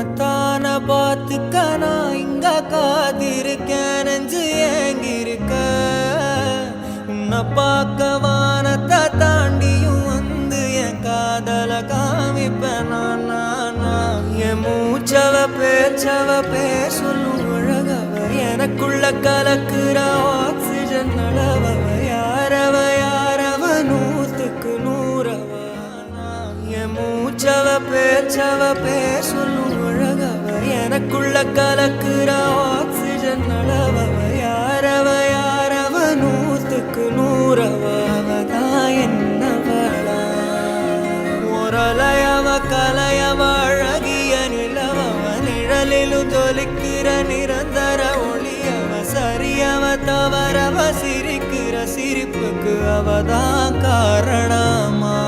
உன்னத்தான பார்த்துக்க நான் இங்க காத்திருக்கேன் நெஞ்சு ஏங்கிருக்க உன்னை பார்க்க வானத்தை தாண்டியும் வந்து என் காதல காமிப்பேன் என் மூச்சவ பேர் சொல்லும் அழகவ எனக்குள்ள கலக்குற ஆக்சிஜன் அளவ யாரவ நூத்துக்கு நூறவ என் மூச்சவ பேர் சொல்லும் அழகவ எனக்குள்ள கலக்குற ஆக்சிஜன் அளவ யாரவ நூத்துக்கு நூறவ அவதான் என்னவளா ஒரலையவ கலையவ அழகிய நிலவவ நிழலிலும் தொலிக்கிற நிரந்தர ஒளியவ சரியவ தவறவ சிரிக்கிற சிரிப்புக்கு அவதான் காரணமா